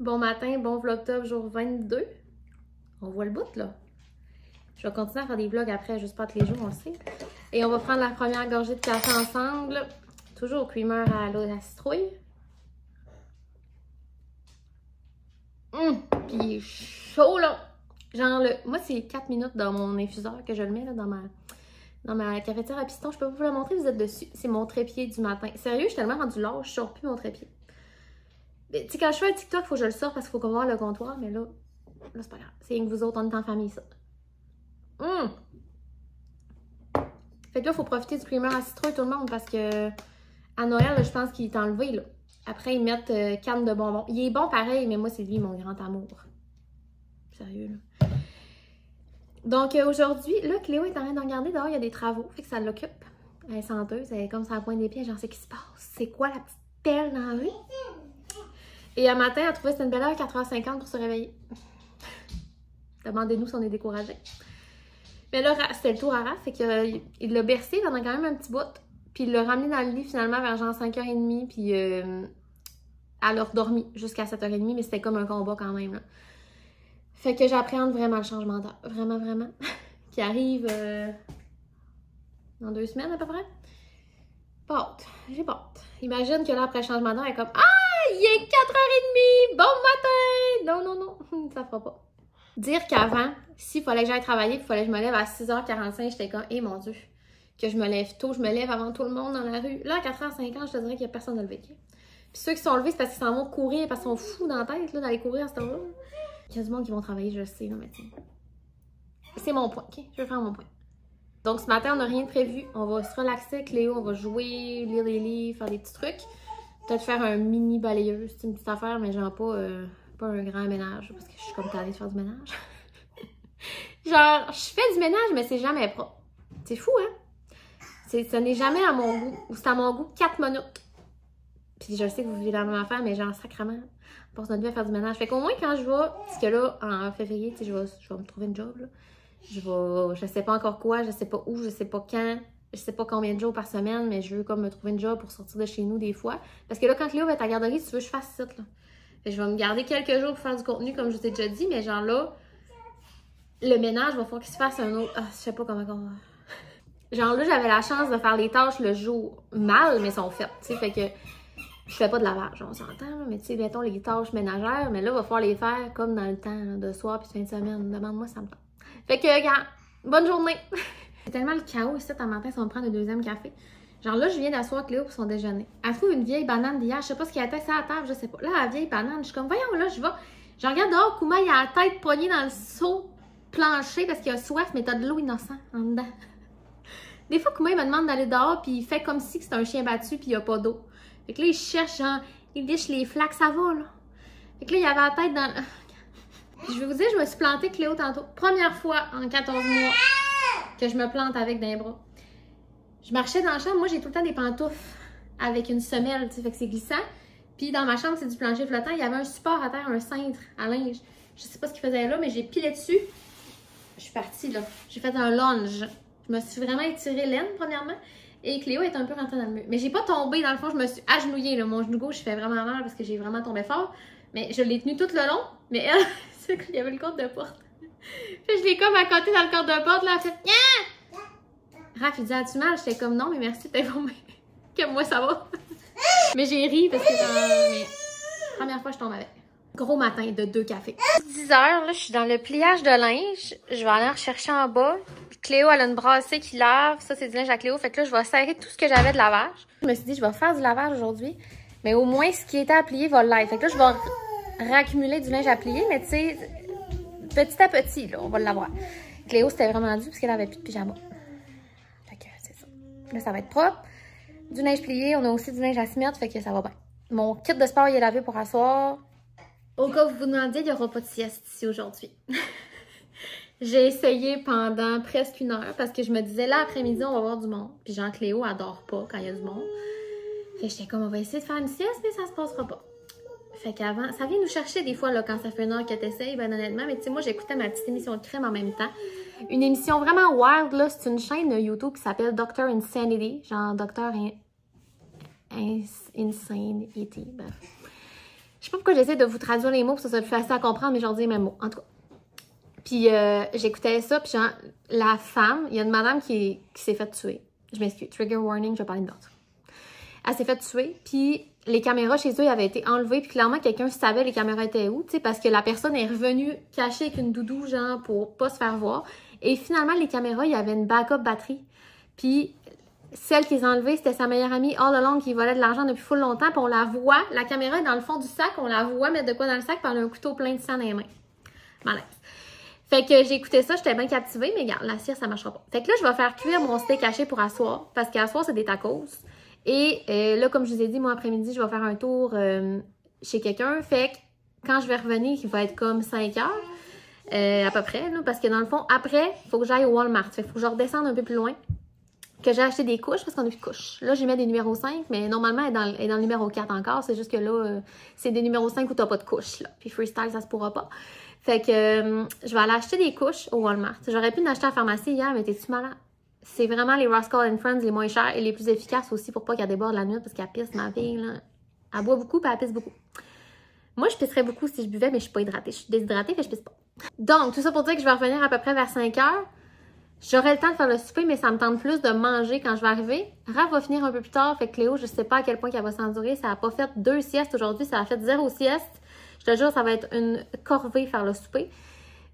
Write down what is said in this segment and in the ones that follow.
Bon matin, bon vlog top, jour 22. On voit le bout, là. Je vais continuer à faire des vlogs après, juste pas tous les jours, on le sait. Et on va prendre la première gorgée de café ensemble. Toujours au creamer à l'eau de la citrouille. Puis il est chaud, là. Genre, moi, c'est 4 minutes dans mon infuseur que je le mets, là, dans ma cafetière à piston. Je peux vous la montrer, vous êtes dessus. C'est mon trépied du matin. Sérieux, je suis tellement rendue large, je sors plus mon trépied. Tu sais, quand je fais un TikTok, il faut que je le sorte parce qu'il faut qu'on voit le comptoir, mais là c'est pas grave. C'est rien que vous autres, on est en famille, ça. Fait que là, il faut profiter du creamer à citrouille, tout le monde, parce que à Noël, là, je pense qu'il est enlevé, là. Après, ils mettent canne de bonbons. Il est bon pareil, mais moi, c'est lui, mon grand amour. Sérieux, là. Donc, aujourd'hui, là, Cléo est en train de regarder. Dehors, il y a des travaux, fait que ça l'occupe. Elle est senteuse, elle est comme ça à la pointe des pieds, genre, c'est ce qui se passe. C'est quoi la petite pelle dans la rue? Et un matin, elle a trouvé que c'était une belle heure, 4h50 pour se réveiller. Demandez-nous si on est découragé. Mais là, c'était le tour à Raph, fait qu'il l'a bercé pendant quand même un petit bout. Puis il l'a ramené dans le lit finalement vers genre 5h30, puis elle a redormi jusqu'à 7h30, mais c'était comme un combat quand même, là. Fait que j'appréhende vraiment le changement d'heure. Vraiment, vraiment. Qui arrive dans 2 semaines à peu près. Pas hâte. J'ai pas hâte. Imagine que là, après le changement d'heure, elle est comme « Ah! Il est 4h30! Bon matin! » Non, non, non. Ça fera pas. Dire qu'avant, s'il fallait que j'aille travailler, il fallait que je me lève à 6h45, j'étais comme « Eh mon Dieu! » Que je me lève tôt, je me lève avant tout le monde dans la rue. Là, à 4h50, je te dirais qu'il n'y a personne de levé. Puis ceux qui sont levés, c'est parce qu'ils s'en vont courir, parce qu'ils sont fous dans la tête, là, d'aller courir à cette heure-là. Il y a du monde qui vont travailler, je sais, là, mais tiens. C'est mon point, OK? Je vais faire mon point. Donc, ce matin, on n'a rien de prévu. On va se relaxer avec Léo, on va jouer, lire des livres, faire des petits trucs. Peut-être faire un mini balayeuse, c'est une petite affaire, mais genre pas un grand ménage, parce que je suis comme tannée de faire du ménage. Genre, je fais du ménage, mais c'est jamais propre. C'est fou, hein? Ça n'est jamais à mon goût. Ou c'est à mon goût 4 minutes. Puis je sais que vous vivez la même affaire, mais genre sacrément, on passe notre vie à faire du ménage. Fait qu'au moins quand je vais, parce que là, en février, tu sais, je vais me trouver une job, là. Je sais pas encore quoi, je sais pas où, je sais pas quand, je sais pas combien de jours par semaine, mais je veux comme me trouver une job pour sortir de chez nous des fois. Parce que là, quand Léo va être à la garderie, si tu veux, je fasse ça, là. Fait que je vais me garder quelques jours pour faire du contenu, comme je t'ai déjà dit, mais genre là, le ménage, va falloir qu'il se fasse un autre. Ah, je sais pas comment on va. Genre là, j'avais la chance de faire les tâches le jour mal, mais sont faites, tu sais, fait que je fais pas de lavage, on s'entend, là, mais tu sais, mettons les tâches ménagères, mais là, il va falloir les faire comme dans le temps, là, de soir puis de fin de semaine. Demande-moi, ça me tente. Fait que, regarde, bonne journée! C'est tellement le chaos ici, un matin, si on me prend le 2e café. Genre là, je viens d'asseoir Cléo pour son déjeuner. Elle trouve une vieille banane d'hier, je sais pas ce qui était ça à la table, je sais pas. Là, la vieille banane, je suis comme, voyons, là, je regarde dehors, Kouma, il a la tête poignée dans le seau plancher parce qu'il a soif, mais t'as de l'eau innocente en dedans. Des fois, Kouma, il me demande d'aller dehors, puis il fait comme si c'est un chien battu, puis il n'y a pas d'eau. Fait que là, il cherche, genre, il liche les flaques, ça va, là. Fait que là, il avait la tête dans... Puis je vais vous dire, je me suis plantée Cléo tantôt. Première fois en 14 mois que je me plante avec des bras. Je marchais dans la chambre, moi, j'ai tout le temps des pantoufles avec une semelle, tu sais, fait que c'est glissant. Puis dans ma chambre, c'est du plancher flottant. Il y avait un support à terre, un cintre à linge. Je sais pas ce qu'il faisait là, mais j'ai pilé dessus. Je suis partie, là. J'ai fait un lunge. Je me suis vraiment étirée l'aine, premièrement. Et Cléo est un peu rentrée dans le mur. Mais j'ai pas tombé, dans le fond, je me suis agenouillée, là. Mon genou gauche, je fais vraiment mal parce que j'ai vraiment tombé fort. Mais je l'ai tenu tout le long. Mais elle, c'est qu'il y avait le cadre de porte. Puis je l'ai comme accoté dans le cadre de porte, là. Elle fait « Nya! » Raph, il dit « As-tu mal? » J'étais comme « Non, mais merci de t'informer. Que moi, ça va. » Mais j'ai ri parce que mais... première fois, je tombe avec. Gros matin de 2 cafés. 10h, là, je suis dans le pliage de linge. Je vais aller en rechercher en bas. Cléo, elle a une brassée qui lave. Ça, c'est du linge à Cléo. Fait que là, je vais serrer tout ce que j'avais de lavage. Je me suis dit, je vais faire du lavage aujourd'hui. Mais au moins, ce qui était à plier va l'être. Fait que là, je vais raccumuler du linge à plier. Mais tu sais, petit à petit, là, on va l'avoir. Cléo, c'était vraiment dur parce qu'elle avait plus de pyjama. Fait que c'est ça. Là, ça va être propre. Du linge plié. On a aussi du linge à se mettre. Fait que ça va bien. Mon kit de sport, il est lavé pour asseoir. Au cas où vous vous demandiez, il n'y aura pas de sieste ici aujourd'hui. J'ai essayé pendant presque 1 heure parce que je me disais, là, après-midi, on va voir du monde. Puis Jean-Cléo adore pas quand il y a du monde. Fait que j'étais comme, on va essayer de faire une sieste, mais ça se passera pas. Fait qu'avant, ça vient nous chercher des fois, là, quand ça fait 1 heure que t'essayes, ben honnêtement. Mais tu sais, moi, j'écoutais ma petite émission de crème en même temps. Une émission vraiment wild, là. C'est une chaîne YouTube qui s'appelle Dr. Insanity. Genre, Dr. Insanity. Bref. Je sais pas pourquoi j'essaie de vous traduire les mots pour que ça soit plus facile à comprendre, mais je leur dis les mêmes mots, en tout cas. Puis j'écoutais ça, puis genre, la femme, il y a une madame qui s'est fait tuer. Je m'excuse, trigger warning, je vais parler d'autres. Elle s'est fait tuer, puis les caméras chez eux avaient été enlevées, puis clairement, quelqu'un savait les caméras étaient où, tu sais, parce que la personne est revenue cachée avec une doudou, genre, pour pas se faire voir. Et finalement, les caméras, il y avait une backup batterie. Puis celle qui les a enlevées, c'était sa meilleure amie all along qui volait de l'argent depuis full longtemps, puis on la voit, la caméra est dans le fond du sac, on la voit mettre de quoi dans le sac, puis elle a un couteau plein de sang dans les mains. Malaise. Fait que j'ai écouté ça, j'étais bien captivée, mais regarde, la cire, ça marchera pas. Fait que là, je vais faire cuire mon steak haché pour asseoir, parce qu'à soir, c'est des tacos. Et là, comme je vous ai dit, moi, après-midi, je vais faire un tour chez quelqu'un. Fait que quand je vais revenir, il va être comme 5 heures, à peu près, là, parce que dans le fond, après, il faut que j'aille au Walmart. Fait qu'il faut que je redescende un peu plus loin, que j'ai acheté des couches, parce qu'on a plus de couches. Là, j'ai mis des numéros 5, mais normalement, elle est dans le numéro 4 encore. C'est juste que là, c'est des numéros 5 où t'as pas de couches, là. Puis freestyle, ça se pourra pas. Fait que je vais aller acheter des couches au Walmart. J'aurais pu en acheter à la pharmacie hier, mais t'es-tu malade? C'est vraiment les Rascal & Friends les moins chers et les plus efficaces aussi pour pas qu'elle déborde la nuit parce qu'elle pisse, ma fille, là. Elle boit beaucoup puis elle pisse beaucoup. Moi, je pisserais beaucoup si je buvais, mais je suis pas hydratée. Je suis déshydratée, fait que je pisse pas. Donc, tout ça pour dire que je vais revenir à peu près vers 5 heures. J'aurai le temps de faire le souper, mais ça me tente plus de manger quand je vais arriver. Raph va finir un peu plus tard, fait que Cléo, je sais pas à quel point qu'elle va s'endurer. Ça a pas fait 2 siestes aujourd'hui, ça a fait 0 sieste. Je te jure, ça va être une corvée faire le souper.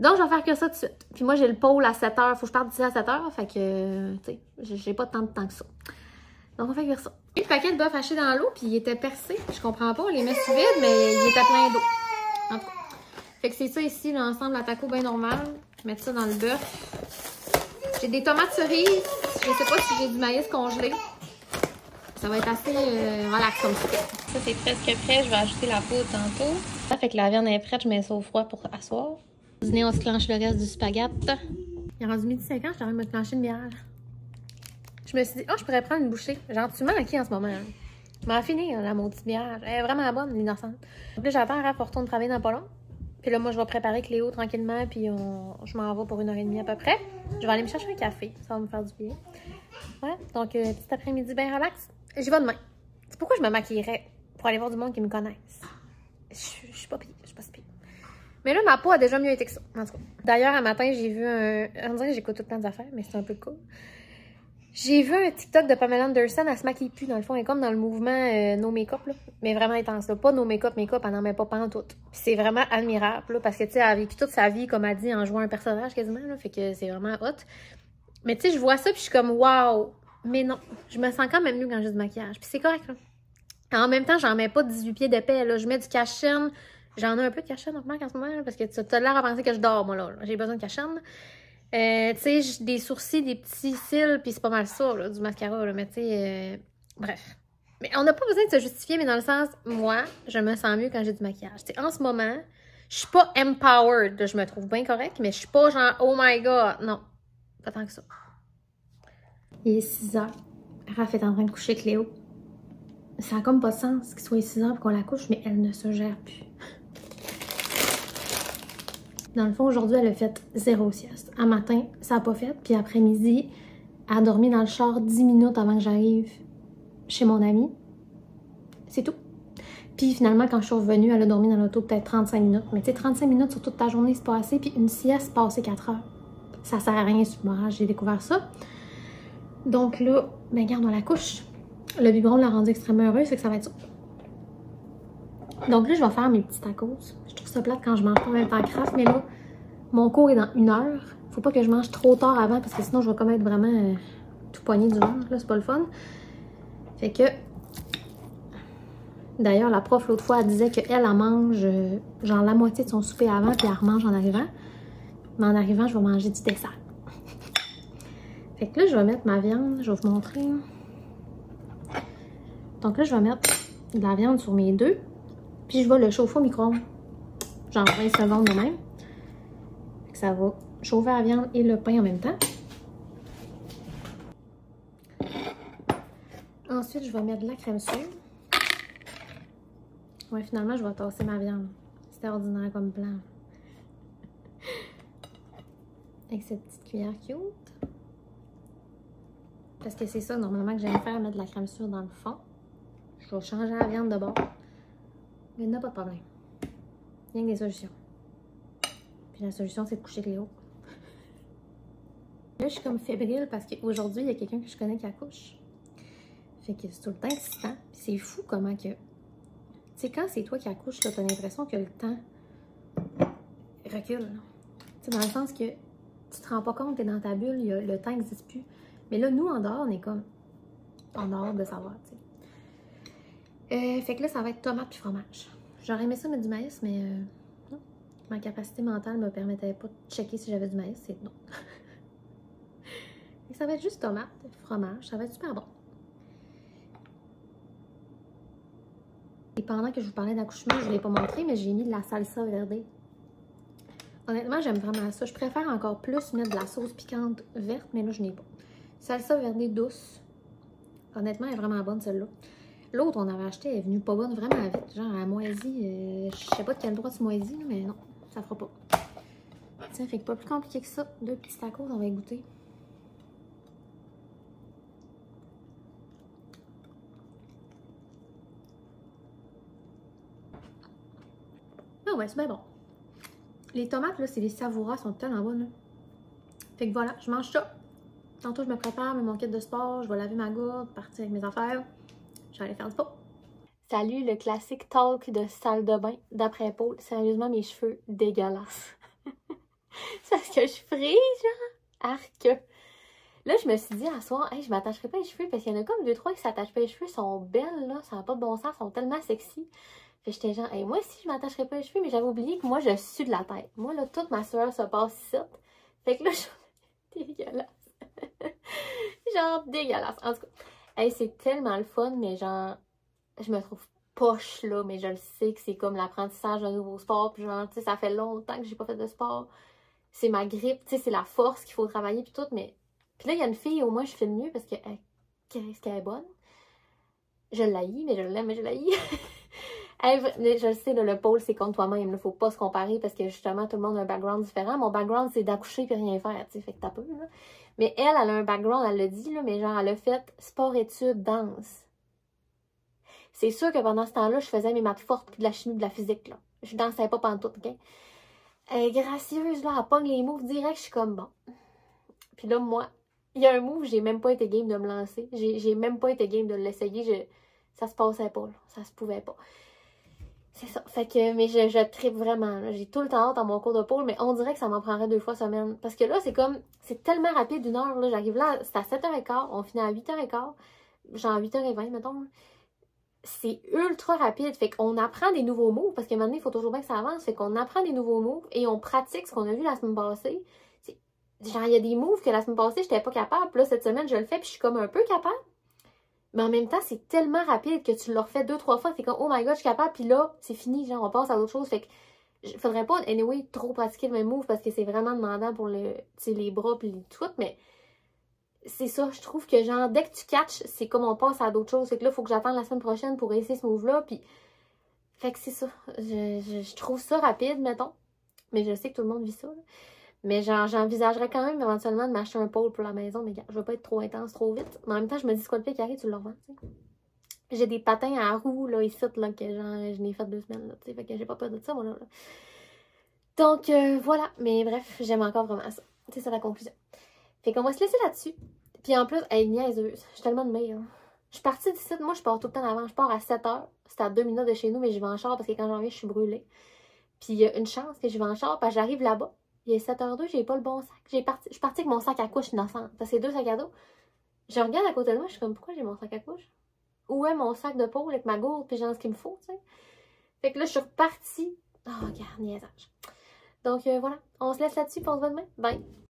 Donc, je vais faire que ça tout de suite. Puis moi, j'ai le pôle à 7 heures. Faut que je parte d'ici à 7 heures. Fait que, tu sais, j'ai pas tant de temps que ça. Donc, on va faire ça. Le paquet de bœuf haché dans l'eau, puis il était percé. Je comprends pas. On les met sous vide, mais il était plein d'eau. En tout cas. Fait que c'est ça ici, l'ensemble à taco bien normal. Je vais mettre ça dans le bœuf. J'ai des tomates cerises. Je sais pas si j'ai du maïs congelé. Ça va être assez relax comme ça. Ça, c'est presque prêt. Je vais ajouter la poudre tantôt. Ça fait que la viande est prête. Je mets ça au froid pour asseoir. Au dîner, on se clenche le reste du spaghette. Il est rendu 12h50, je t'aurais me clencher une bière. Je me suis dit, oh, je pourrais prendre une bouchée. Genre, tu manques qui en ce moment? Hein? Je m'en finis, la maudite bière. Elle est vraiment bonne, l'innocente. Donc là, j'attends Raph pour retourner travailler dans pas long. Puis là, moi, je vais préparer Cléo tranquillement, puis je m'en vais pour 1h30 à peu près. Je vais aller me chercher un café, ça va me faire du bien. Voilà, donc petit après-midi bien relax. J'y vais demain. C'est pourquoi je me maquillerais pour aller voir du monde qui me connaissent. Je suis pas pire, je suis pas si pire. Mais là, ma peau a déjà mieux été que ça. En tout cas. D'ailleurs, un matin, j'ai vu un... On dirait que j'écoute tout plein d'affaires, mais c'est un peu cool. J'ai vu un TikTok de Pamela Anderson, elle se maquille plus, dans le fond, elle est comme dans le mouvement no make-up, là. Mais vraiment intense, là. Pas no make-up, elle n'en met pas pantoute. Puis c'est vraiment admirable, là, parce que, tu sais, elle a vécu toute sa vie, comme elle dit, en jouant un personnage quasiment, là. Fait que c'est vraiment hot. Mais tu sais, je vois ça, puis je suis comme, waouh! Mais non, je me sens quand même mieux quand j'ai du maquillage. Puis c'est correct, là. En même temps, j'en mets pas 18 pieds d'épais, là. Je mets du cache-chaîne. J'en ai un peu de cache-chaîne, normal, en ce moment, là, parce que tu as l'air à penser que je dors, moi, là. J'ai besoin de cache-chaîne. Tu sais, j'ai des sourcils, des petits cils, puis c'est pas mal ça, là, du mascara, là. Mais tu sais, bref. Mais on n'a pas besoin de se justifier, mais dans le sens, moi, je me sens mieux quand j'ai du maquillage. Tu sais, en ce moment, je suis pas empowered, là, je me trouve bien correcte, mais je suis pas genre, oh my god, non. Pas tant que ça. Il est 6h. Raph est en train de coucher Cléo. Ça a comme pas de sens qu'il soit 6h pour qu'on la couche, mais elle ne se gère plus. Dans le fond, aujourd'hui, elle a fait 0 sieste. Un matin, ça n'a pas fait. Puis après-midi, elle a dormi dans le char 10 minutes avant que j'arrive chez mon amie. C'est tout. Puis finalement, quand je suis revenue, elle a dormi dans l'auto peut-être 35 minutes. Mais tu sais, 35 minutes sur toute ta journée, c'est pas assez. Puis une sieste, passer 4 heures. Ça sert à rien sur moi. J'ai découvert ça. Donc là, ben regarde, on la couche. Le biberon l'a rendue extrêmement heureuse, fait que ça va être ça. Donc là, je vais faire mes petits tacos. Je trouve ça plate quand je mange pas en même temps craft, mais là, mon cours est dans 1 heure. Faut pas que je mange trop tard avant parce que sinon, je vais comme être vraiment tout poigné du ventre. Là, c'est pas le fun. Fait que... D'ailleurs, la prof, l'autre fois, elle disait qu'elle mange genre la moitié de son souper avant, puis elle remange en arrivant. Mais en arrivant, je vais manger du dessert. Fait que là, je vais mettre ma viande. Je vais vous montrer. Donc là, je vais mettre de la viande sur mes 2. Puis je vais le chauffer au micro-ondes. Genre 20 secondes de même. Fait que ça va chauffer la viande et le pain en même temps. Ensuite, je vais mettre de la crème sucre. Ouais, finalement, je vais tasser ma viande. C'était ordinaire comme plan. Avec cette petite cuillère cute. Parce que c'est ça, normalement, que j'aime faire, mettre de la crème sucre dans le fond. Je vais changer la viande de bord. Il n'y en a pas de problème. Il y a des solutions. Puis la solution, c'est de coucher avec Léo. Là, je suis comme fébrile parce qu'aujourd'hui, il y a quelqu'un que je connais qui accouche. Fait que c'est tout le temps excitant. Puis c'est fou comment que... Tu sais, quand c'est toi qui accouches, t'as l'impression que le temps recule. Tu sais, dans le sens que tu te rends pas compte, t'es dans ta bulle, le temps n'existe plus. Mais là, nous, en dehors, on est comme... en dehors de savoir, tu sais. Fait que là, ça va être tomate puis fromage. J'aurais aimé ça mettre du maïs, mais non. Ma capacité mentale me permettait pas de checker si j'avais du maïs, c'est non. Et ça va être juste tomate, fromage, ça va être super bon. Et pendant que je vous parlais d'accouchement, je ne l'ai pas montré, mais j'ai mis de la salsa verde. Honnêtement, j'aime vraiment ça. Je préfère encore plus mettre de la sauce piquante verte, mais là, je n'ai pas. Salsa verde douce. Honnêtement, elle est vraiment bonne, celle-là. L'autre, on avait acheté, elle est venue pas bonne vraiment vite. Genre, elle moisit. Je sais pas de quel droit tu moisis, mais non, ça fera pas. Tiens, fait que pas plus compliqué que ça. 2 petits tacos, on va y goûter. Ah ouais, c'est bien bon. Les tomates, là, c'est les savouras, sont tellement bonnes. Là. Fait que voilà, je mange ça. Tantôt, je me prépare, mets mon kit de sport, je vais laver ma gourde, partir avec mes affaires. Je vais aller faire du pot. Salut, le classique talk de salle de bain d'après Paul. Sérieusement, mes cheveux dégueulasses. C'est parce que je frise, genre. Arc. Là, je me suis dit, à soir, hey, je m'attacherai pas les cheveux parce qu'il y en a comme 2-3 qui s'attachent pas les cheveux. Elles sont belles, là. Ça n'a pas de bon sens. Elles sont tellement sexy. Fait que j'étais genre, hey, moi aussi, je m'attacherai pas les cheveux, mais j'avais oublié que moi, je sue de la tête. Moi, là, toute ma sueur se passe ici. Fait que là, je suis dégueulasse. Genre, dégueulasse. En tout cas, hey, c'est tellement le fun, mais genre, je me trouve poche, là, mais je le sais que c'est comme l'apprentissage d'un nouveau sport. Puis genre, tu sais, ça fait longtemps que j'ai pas fait de sport. C'est ma grippe, tu sais, c'est la force qu'il faut travailler, puis tout, mais... Puis là, il y a une fille, au moins, je filme mieux parce que, qu'est-ce qu'elle est bonne. Je l'haïs, mais je l'aime, mais je l'haïs. Je le sais, là, le pôle, c'est contre toi-même. Il ne faut pas se comparer parce que justement, tout le monde a un background différent. Mon background, c'est d'accoucher et rien faire, tu sais, fait que t'as peu, là. Mais elle a un background, elle l'a dit, là, mais genre, elle a fait sport-études, danse. C'est sûr que pendant ce temps-là, je faisais mes maths fortes puis de la chimie, de la physique, là. Je dansais pas pantoute, OK? Elle est gracieuse, là, elle pogne les moves direct, je suis comme bon. Puis là, moi, il y a un move, j'ai même pas été game de me lancer. J'ai même pas été game de l'essayer. Ça se passait pas, là. Ça se pouvait pas. C'est ça. Fait que, mais je trippe vraiment. J'ai tout le temps hâte dans mon cours de pôle, mais on dirait que ça m'en prendrait 2 fois semaine. Parce que là, c'est comme, c'est tellement rapide d'une heure, là. J'arrive là, c'est à 7h15, on finit à 8h15, genre 8h20, mettons. C'est ultra rapide. Fait qu'on apprend des nouveaux mots, parce qu'à un moment donné, il faut toujours bien que ça avance. Fait qu'on apprend des nouveaux mots et on pratique ce qu'on a vu la semaine passée. Genre, il y a des moves que la semaine passée, j'étais pas capable. Puis là, cette semaine, je le fais, puis je suis comme un peu capable. Mais en même temps, c'est tellement rapide que tu le refais 2-3 fois, t'es comme, oh my god, je suis capable, puis là, c'est fini, genre, on passe à d'autres choses. Fait que, faudrait pas, anyway, trop pratiquer le même move parce que c'est vraiment demandant pour les bras puis tout, mais c'est ça, je trouve que, genre, dès que tu catches, c'est comme on passe à d'autres choses. Fait que là, il faut que j'attende la semaine prochaine pour essayer ce move-là, puis. Fait que c'est ça. Je trouve ça rapide, mettons. Mais je sais que tout le monde vit ça, là. Mais genre, j'envisagerais quand même éventuellement de m'acheter un pôle pour la maison, mais je veux pas être trop intense, trop vite. Mais en même temps, je me dis, c'est quoi le pire qui arrive, tu le revends, tu sais. J'ai des patins à roues, là, ici, là, que genre, je n'ai fait 2 semaines, là, tu sais. Fait que j'ai pas peur de ça, moi, là. Donc, voilà. Mais bref, j'aime encore vraiment ça. C'est ça la conclusion. Fait qu'on va se laisser là-dessus. Puis en plus, elle est niaiseuse. Je suis tellement de meilleure. Je suis partie d'ici, moi, je pars tout le temps avant. Je pars à 7h. C'est à 2 minutes de chez nous, mais je vais en char parce que quand j'en viens, je suis brûlée. Puis il y a une chance que je vais en char, parce que j'arrive là-bas. Il est 7h02, j'ai pas le bon sac. Je suis partie avec mon sac à couche innocente. Parce que c'est 2 sacs à dos. Je regarde à côté de moi, je suis comme, pourquoi j'ai mon sac à couche? Où est mon sac de pôle avec ma gourde, puis genre ce qu'il me faut, tu sais? Fait que là, je suis repartie. Oh, regarde, niaisage. Donc voilà, on se laisse là-dessus, puis on se voit demain. Bye!